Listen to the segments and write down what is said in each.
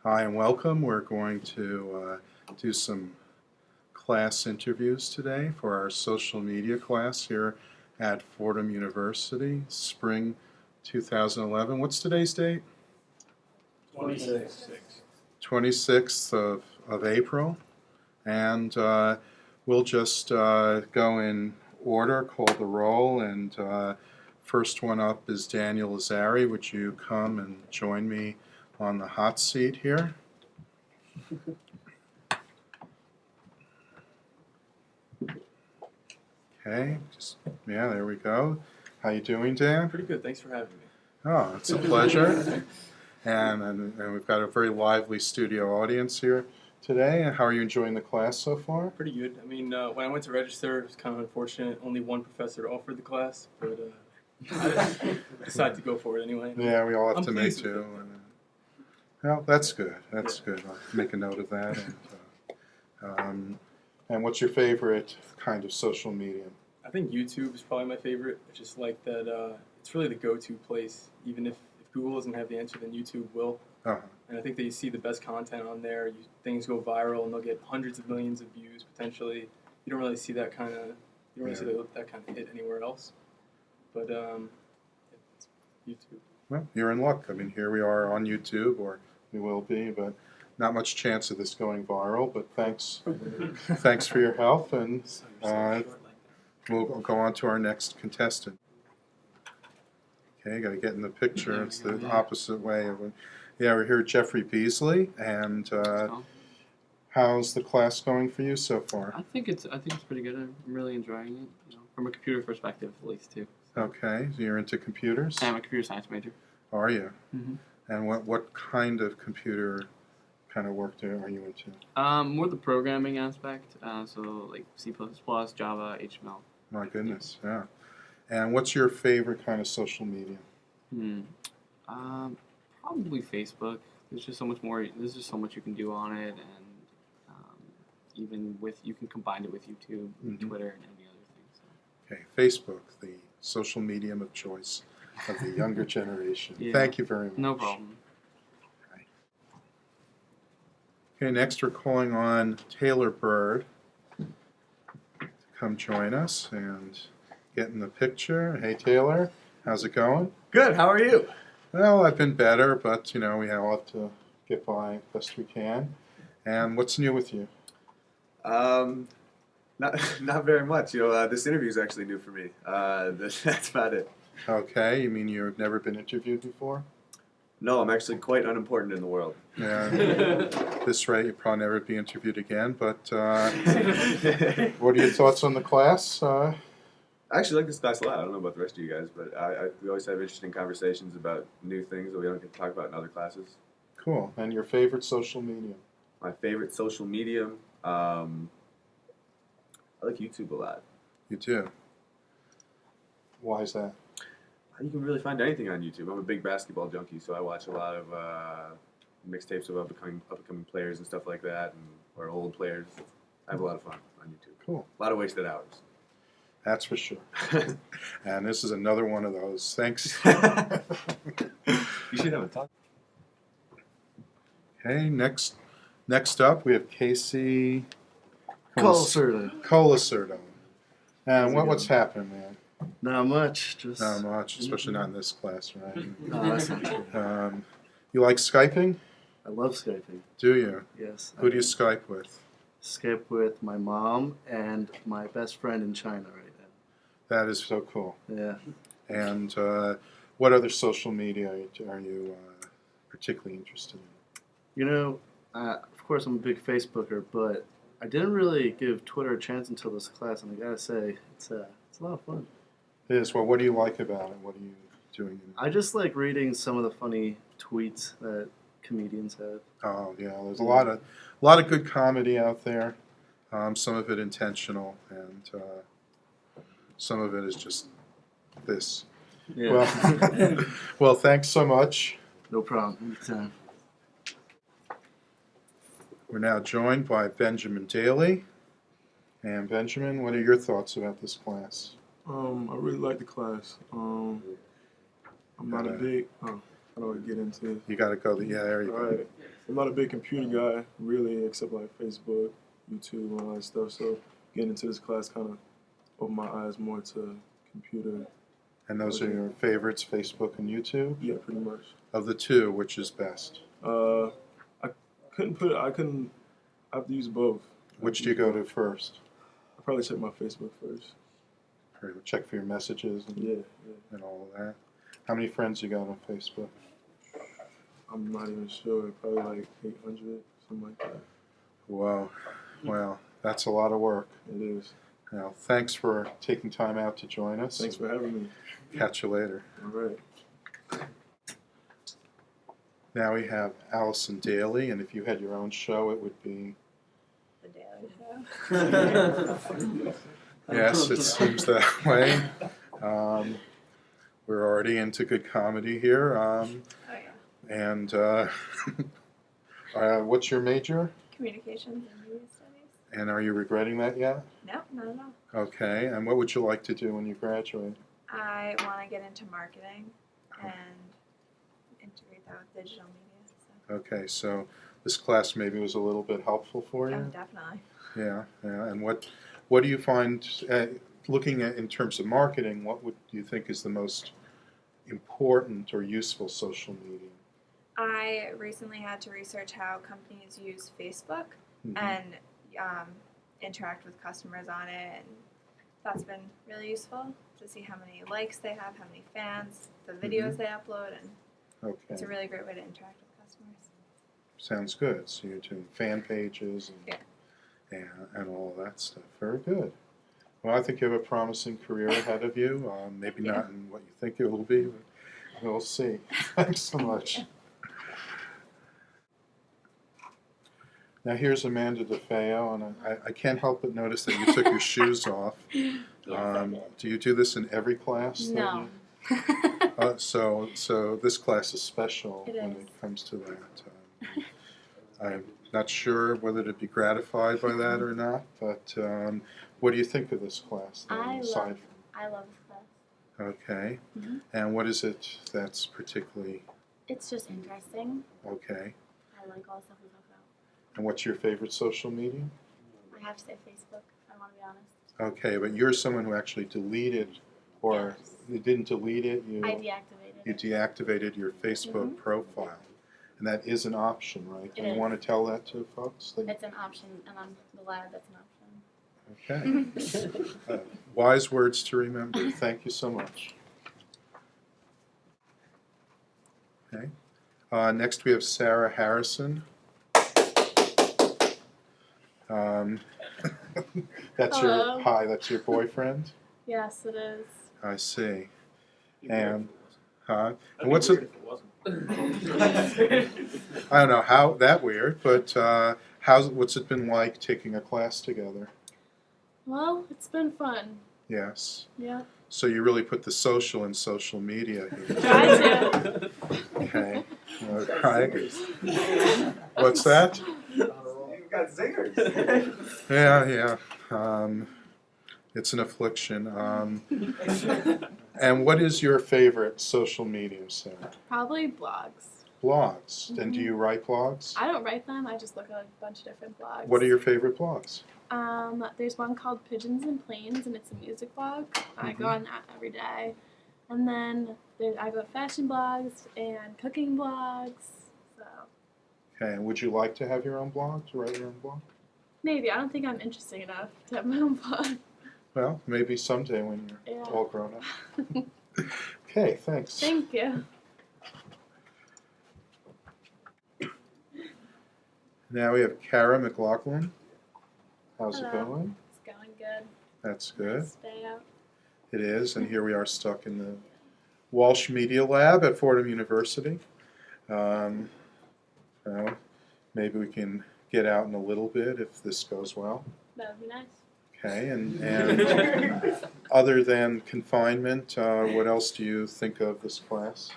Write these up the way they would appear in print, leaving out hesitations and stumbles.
Hi and welcome. We're going to do some class interviews today for our social media class here at Fordham University, spring 2011. What's today's date? 26th. 26th of April. And we'll just go in order, call the roll, and first one up is Daniel Lazari. Would you come and join me on the hot seat here? Okay, yeah, there we go. How you doing, Dan? Pretty good. Thanks for having me. Oh, it's a pleasure. and we've got a very lively studio audience here today. And how are you enjoying the class so far? Pretty good. I mean, when I went to register, it was kind of unfortunate. Only one professor offered the class, but I decided to go for it anyway. Yeah, we all have I'm to make pleased with do. it. Well, that's good. That's good. I'll make a note of that. And what's your favorite kind of social medium? I think YouTube is probably my favorite. I just like that it's really the go-to place. Even if Google doesn't have the answer, then YouTube will. Uh-huh. And I think that you see the best content on there. Things go viral, and they'll get hundreds of millions of views potentially. You don't really see that kind of that kind of hit anywhere else. But it's YouTube. Well, you're in luck. I mean, here we are on YouTube, or we will be, but not much chance of this going viral. But thanks for your help, and we'll go on to our next contestant. Okay, got to get in the picture. It's the opposite way of it. Yeah, we're here at Jeffrey Beasley, and how's the class going for you so far? I think it's pretty good. I'm really enjoying it. You know, from a computer perspective, at least too. So. Okay, so you're into computers? I'm a computer science major. Are you? Mm-hmm. And what kind of computer kind of work are you into? More the programming aspect. So like C++, Java, HTML. My goodness, yeah. And what's your favorite kind of social media? Probably Facebook. There's just so much more. There's just so much you can do on it, and even you can combine it with YouTube, Twitter, and any other thing. So. Okay, Facebook, the social medium of choice of the younger generation. Yeah. Thank you very much. No problem. Okay, next we're calling on Taylor Bird to come join us and get in the picture. Hey, Taylor, how's it going? Good. How are you? Well, I've been better, but we all have to get by best we can. And what's new with you? Not very much. This interview is actually new for me. That's about it. Okay, you mean you've never been interviewed before? No, I'm actually quite unimportant in the world. Yeah, at this rate, you'll probably never be interviewed again. But what are your thoughts on the class? I actually like this class a lot. I don't know about the rest of you guys, but we always have interesting conversations about new things that we don't get to talk about in other classes. Cool. And your favorite social medium? My favorite social medium, I like YouTube a lot. You do? Why is that? You can really find anything on YouTube. I'm a big basketball junkie, so I watch a lot of mixtapes of up-and-coming players and stuff like that, or old players. I have a lot of fun on YouTube. Cool. A lot of wasted hours. That's for sure. And this is another one of those. Thanks. You should have a talk. Okay, next up we have Casey Colacerdo. And what's happened, man? Not much. Just Not much, especially not in this class, right? No, that's not true. You like Skyping? I love Skyping. Do you? Yes. Who do you Skype with? Skype with my mom and my best friend in China right That is so cool. now. Yeah. And what other social media are you particularly interested in? Of course I'm a big Facebooker, but I didn't really give Twitter a chance until this class, and I gotta say, it's a lot of fun. It is. Well, what do you like about it? What are you doing in it? I just like reading some of the funny tweets that comedians have. Oh yeah, there's a lot of good comedy out there. Some of it intentional, and some of it is just this. Yeah. Well, thanks so much. No problem. Anytime. We're now joined by Benjamin Daly. And Benjamin, what are your thoughts about this class? I really like the class. I'm not a big. kind of get into. You got to go. Yeah, there you go. Right. I'm not a big computer guy, really, except like Facebook, YouTube, and all that stuff. So getting into this class kind of opened my eyes more to computer. And those are your favorites, Facebook and YouTube? Yeah, pretty much. Of the two, which is best? I couldn't. I have to use both. Which do you go to first? I probably check my Facebook first. Or check for your messages Yeah. and all of that. How many friends you got on Facebook? I'm not even sure. Probably like 800, something like that. Wow. Well, that's a lot of work. It is. Now, thanks for taking time out to join us. Thanks for having me. Catch you later. All right. Now we have Allison Daly, and if you had your own show, it would be... The Daily Show. Yes, it seems that way. We're already into good comedy here. Oh yeah. And what's your major? Communications and media studies. And are you regretting that yet? No, not at all. Okay. And what would you like to do when you graduate? I want to get into marketing and integrate that with digital media. So. Okay, so this class maybe was a little bit helpful for Oh, you? definitely. Yeah. And what do you find, looking at in terms of marketing, what would you think is the most important or useful social media? I recently had to research how companies use Facebook and interact with customers on it, and that's been really useful to see how many likes they have, how many fans, the videos they upload, and it's a really great way to interact with customers. Sounds good. So you're doing fan pages and all that stuff. Very good. Well, I think you have a promising career ahead of you. Maybe not in what you think it will be, but we'll see. Thanks so much. Now here's Amanda DeFeo, and I can't help but notice that you took your shoes off. Do you do this in every class? No. So this class is special when it comes to that. I'm not sure whether to be gratified by that or not, but what do you think of this class? I love this class. Okay. And what is it that's particularly It's just interesting. okay? I like all the stuff we talk about. And what's your favorite social media? I have to say Facebook, if I want to be honest. Okay, but you're someone who actually deleted, or Yes. you didn't delete it, I deactivated you it. deactivated your Facebook profile. And that is an option, right? Do It you is. want to tell that to folks? It's an option, and I'm glad that's an option. Okay. Wise words to remember. Thank you so much. Okay. Next we have Sarah Harrison. That's Hello. that's your boyfriend? Yes, it is. I see. And what's it? I don't know how that weird, but what's it been like taking a class together? Well, it's been fun. Yes. Yeah. So you really put the social in social media here. Try to. Okay. All right. What's that? You got zingers. Yeah. It's an affliction. And what is your favorite social media, Sarah? Probably blogs. Blogs. And do you write blogs? I don't write them. I just look at a bunch of different blogs. What are your favorite blogs? There's one called Pigeons and Planes, and it's a music blog. I go on that every day. And then I go to fashion blogs and cooking blogs. So Okay. And would you like to have your own blog, to write your own blog? maybe. I don't think I'm interesting enough to have my own blog. Well, maybe someday when you're Yeah. all grown up. Okay, thanks. Thank you. Now we have Kara McLaughlin. How's it Hello. going? It's going good. That's good. Stay out. It is, and here we are stuck in the Walsh Media Lab at Fordham University. So maybe we can get out in a little bit if this goes well. That would be nice. Okay, and other than confinement, what else do you think of this class?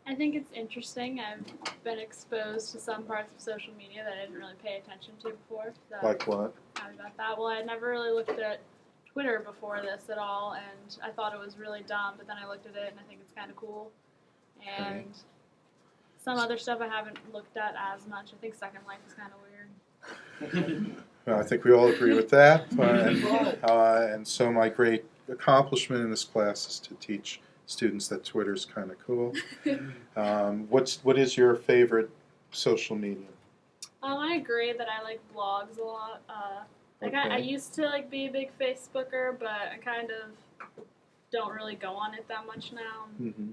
I think it's interesting. I've been exposed to some parts of social media that I didn't really pay attention to before. So Like what? happy about that. Well, I had never really looked at Twitter before this at all, and I thought it was really dumb, but then I looked at it and I think it's kind of cool. And Some other stuff I haven't looked at as much. I think Second Life is kind of weird. Well, I think we all agree with that. And so my great accomplishment in this class is to teach students that Twitter's kind of cool. What is your favorite social media? I agree that I like blogs a lot. Like I Okay. used to like be a big Facebooker, but I kind of don't really go on it that much now. Mm-hmm.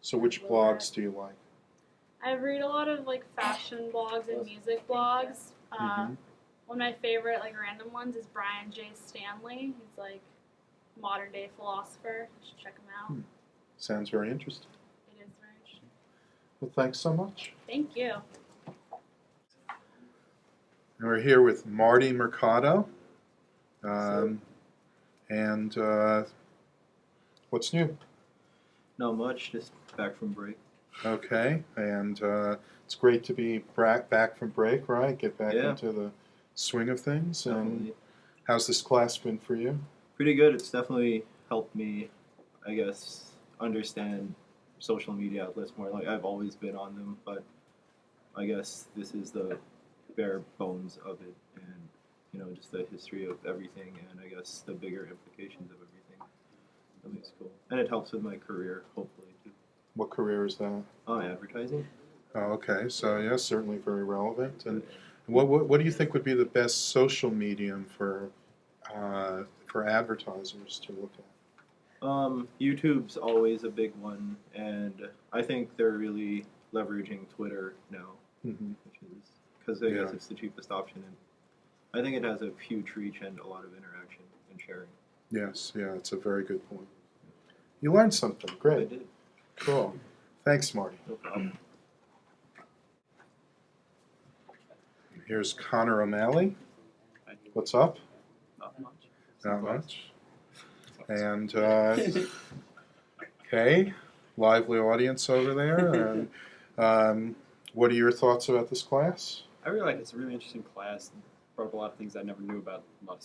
So which blogs do you like? I read a lot of like fashion blogs and music blogs. Mhm. One of my favorite like random ones is Brian J. Stanley. He's like a modern day philosopher. You should check him out. Sounds very interesting. It is very interesting. Well, thanks so much. Thank you. And we're here with Marty Mercado. And what's new? Not much, just back from break. Okay, and it's great to be back from break, right? Get back Yeah. into the swing of things. And Definitely. how's this class been for you? Pretty good. It's definitely helped me, I guess, understand social media outlets more. Like, I've always been on them, but I guess this is the bare bones of it, and, you know, just the history of everything, and I guess the bigger implications of everything. I think it's cool. And it helps with my career, hopefully, too. What career is that? Advertising. Oh, okay, so yeah, certainly very relevant. And what do you think would be the best social medium for advertisers to look at? YouTube's always a big one, and I think they're really leveraging Twitter now, Mm-hmm. which is because I guess Yeah. it's the cheapest option, and I think it has a huge reach and a lot of interaction and sharing. Yes, yeah, it's a very good point. You learned something. I Great. did, Cool. Thanks, Marty. no problem. Here's Connor O'Malley. What's up? Not much. Not much. And okay, lively audience over there. What are your thoughts about this class? I really like it. It's a really interesting class. Brought up a lot of things I never knew about, a lot of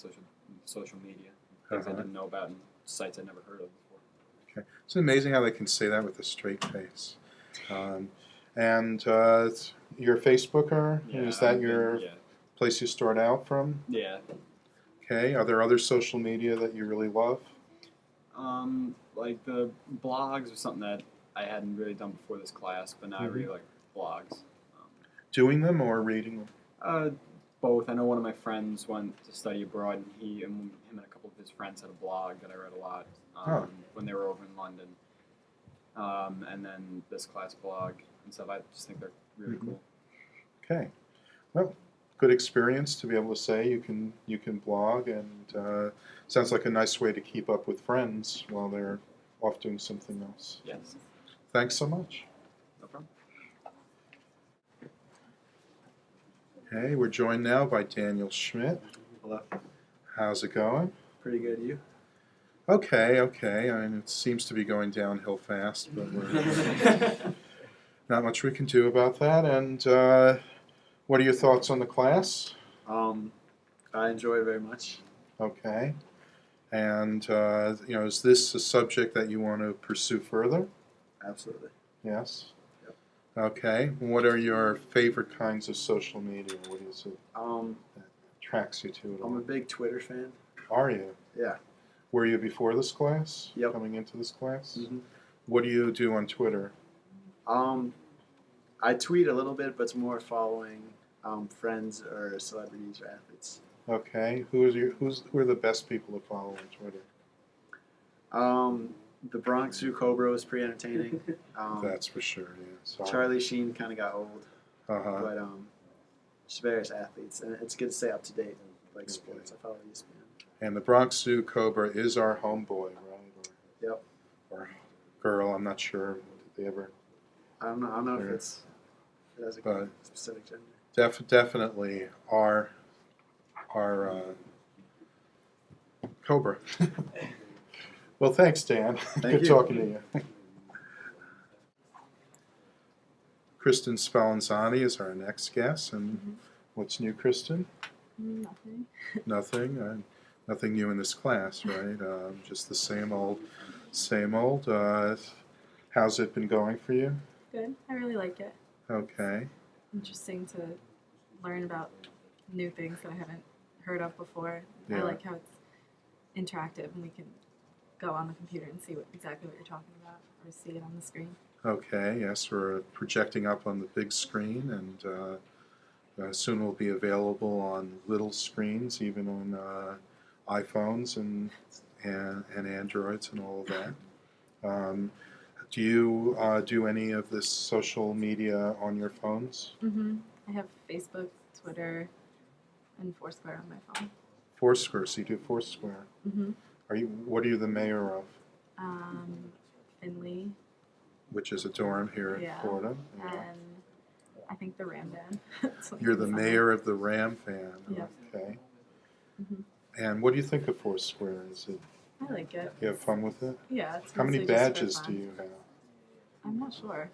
social media, things I Uh-huh. didn't know about, and sites I never heard of before. Okay, it's amazing how they can say that with a straight face. And you're a Facebooker? Is that your Yeah. place you start out from? Yeah. Okay, are there other social media that you really love? Like the blogs or something that I hadn't really done before this class, but now I really like blogs. Doing them or reading them? Both. I know one of my friends went to study abroad, and him and a couple of his friends had a blog that I read a lot when they were over in London. And then this class blog and stuff. I just think they're really cool. Okay, well, good experience to be able to say you can blog, and sounds like a nice way to keep up with friends while they're off doing something else. Yes. Thanks so much. No problem. Okay, we're joined now by Daniel Schmidt. Hello. How's it going? Pretty good, you? Okay. I mean, it seems to be going downhill fast, but not much we can do about that. And what are your thoughts on the class? I enjoy it very much. Okay. And, is this a subject that you want to pursue further? Absolutely. Yes? Yep. Okay. What are your favorite kinds of social media? What is it Um, that attracts you to it I'm a all? big Twitter fan. Are you? Yeah. Were you before this class? Yep. Coming into this class? Mm-hmm. What do you do on Twitter? I tweet a little bit, but it's more following friends or celebrities or athletes. Okay. Who are the best people to follow on Twitter? The Bronx Zoo Cobra was pretty entertaining. That's for sure, yeah. Sorry. Charlie Sheen kind of got old, Uh-huh. but just various athletes, and it's good to stay up to date in like sports. I follow ESPN. And the Bronx Zoo Cobra is our homeboy, right? Yep. Or girl, I'm not sure. Did they ever? I don't know if Sure. it has a But specific gender. definitely our Cobra. Well, thanks, Dan. Good you. talking to you. Kristen Spallanzani is our next guest, and what's new, Kristen? Nothing. Nothing. Nothing new in this class, right? Just the same old, same old. How's it been going for you? Good. I really like it. Okay. Interesting to learn about new things that I haven't heard of before. Yeah. I like how it's interactive and we can go on the computer and see exactly what you're talking about or see it on the screen. Okay, yes, we're projecting up on the big screen, and soon will be available on little screens, even on iPhones and Androids and all of that. Do you do any of this social media on your phones? Mm-hmm. I have Facebook, Twitter, and Foursquare on my phone. Foursquare, so you do Foursquare. Mm-hmm. What are you the mayor of? Finley. Which is a dorm here in Florida. Yeah. And I think the Ram Band. You're the mayor of the Ram Fan. Yep. Okay. Mm-hmm. And what do you think of Foursquare? Is it? I like it. You have fun with it? Yeah. It's How many mostly just for badges fun. do you have? I'm not sure.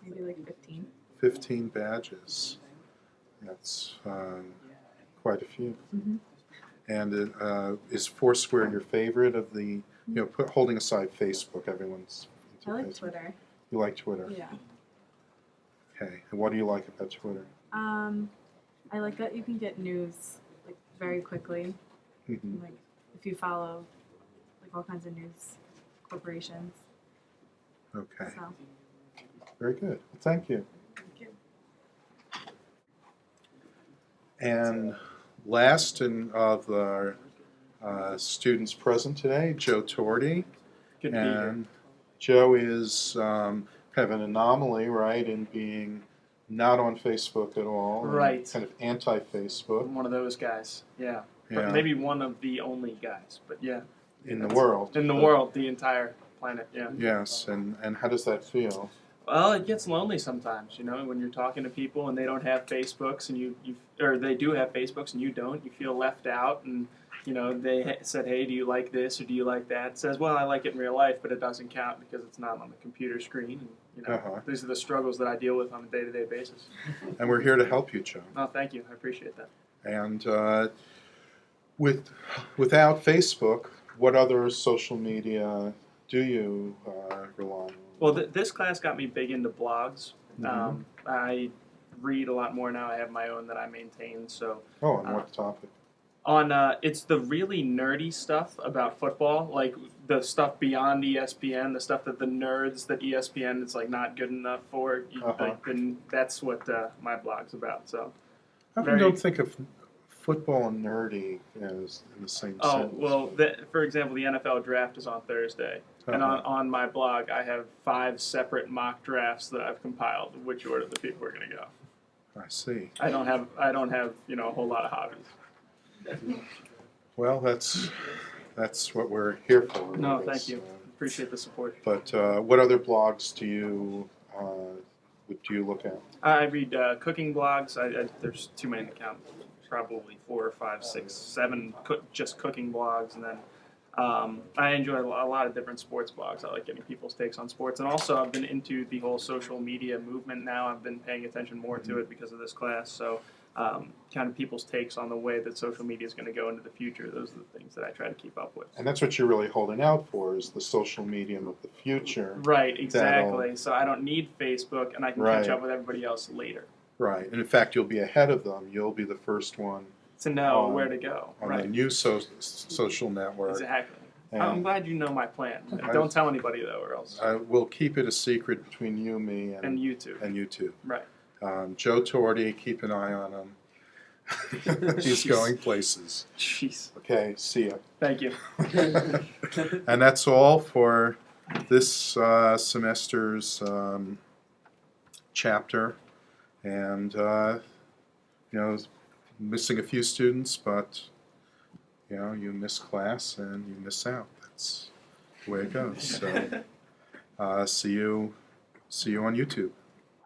Maybe like 15. 15 badges. That's quite a few. Mm-hmm. And is Foursquare your favorite of the? Holding aside Facebook, everyone's. I like Facebook. Twitter. You like Twitter? Yeah. Okay. And what do you like about Twitter? I like that you can get news like very quickly. Mm-hmm. Like if you follow like all kinds of news corporations. Okay. So Very good. Well, thank you. thank you. And last of our students present today, Joe Torty. Good to be here. And Joe is kind of an anomaly, right, in being not on Facebook at all. and Right. Kind of anti-Facebook. I'm one of those guys. Yeah. Yeah. But maybe one of the only guys. But yeah. In the world. In the world, the entire planet. Yeah. Yes. And how does that feel? Well, it gets lonely sometimes, when you're talking to people and they don't have Facebooks and or they do have Facebooks and you don't. You feel left out, and they said, "Hey, do you like this or do you like that?" It says, "Well, I like it in real life, but it doesn't count because it's not on the computer screen." And these are the struggles that I deal with on a day-to-day basis. And we're here to help you, Joe. Oh, thank you. I appreciate that. And without Facebook, what other social media do you rely on? Well, this class got me big into blogs. Mhm. I read a lot more now. I have my own that I maintain. So. Oh, on what topic? On it's the really nerdy stuff about football, like the stuff beyond ESPN, the stuff that the nerds that ESPN is like not good enough for. Then that's what my blog's about. So. I often don't think of football and nerdy as in the same Oh, sentence. well, for example, the NFL draft is on Thursday. And on my blog, I have 5 separate mock drafts that I've compiled, of which order the people are going to go. I see. I don't have a whole lot of hobbies. Well, that's what we're here for. No, really. thank you. Appreciate the support. But what other blogs do you look at? I read cooking blogs. There's too many to count. Probably 4, 5, 6, 7 just cooking blogs, and then I enjoy a lot of different sports blogs. I like getting people's takes on sports, and also I've been into the whole social media movement now. I've been paying attention more to it because of this class. So kind of people's takes on the way that social media is going to go into the future. Those are the things that I try to keep up with. And that's what you're really holding out for, is the social medium of the future. Right, exactly. So I don't need Facebook, and I can catch Right. up with everybody else later. Right. And in fact, you'll be ahead of them. You'll be the first one To know where to go. on Right. the new social network. Exactly. And I'm glad you know my plan. Don't tell anybody, though, or else. I will keep it a secret between you, me, And YouTube. And YouTube. Right. Joe Torty, keep an eye on him. He's Jeez. going places. Jeez. Okay, see ya. Thank you. And that's all for this semester's chapter. And, missing a few students, but, you miss class and you miss out. That's the way it goes. So, see you on YouTube.